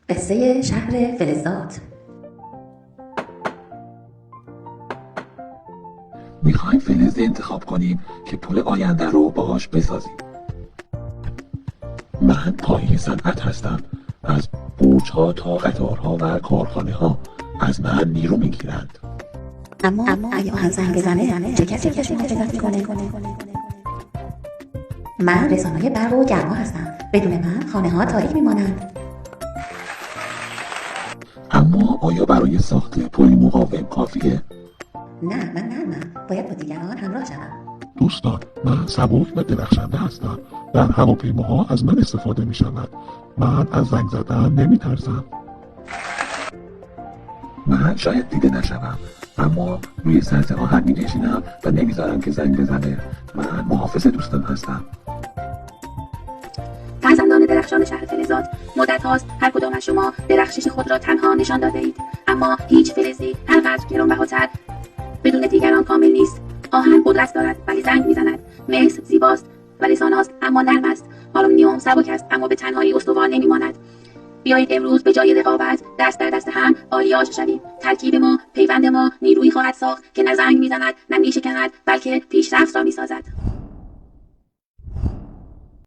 قصه شهر فلزات. میخوایم فلزی انتخاب کنیم که پل آینده رو باهاش بسازیم. من پایه صنعت هستم. از برج‌ها تا قطارها و کارخانه ها از من نیرو میگیرند. اما اگه آهن زنگ بزنه چه کسی محافظت میکنه؟ من رسانه‌ی برق و گرما هستم. بدون من خانه ها تاریک میمانند. اما آیا برای ساخت پلی مقاوم کافیه؟ نه، من نرمم. باید با دیگران همراه شوم. دوستان، من سبک و درخشنده هستم. در هواپیماها از من استفاده می شود. من از زنگ زدن نمی ترسم. من شاید دیده نشوم، اما روی سطح آهن می نشینم و نمیذارم که زنگ بزنه. من محافظ دوستان هستم. فرزندان درخشان شهر فلزات، مدت هاست هر کدام از شما درخشش خود را تنها نشان داده اید، اما هیچ فلزی هرقدر گرانبهاتر بدون دیگران کامل نیست. آهن قدرت دارد ولی زنگ میزند. مس زیباست و رسانه‌است اما نرم است. آلومینیوم سبک است اما به تنهایی استوار نمیماند. بیایید امروز به جای رقابت دست در دست هم آلیاژ شویم. ترکیب ما، پیوند ما نیرویی خواهد ساخت که نه زنگ میزند نه میشکند، بلکه پیشرفت را میسازد.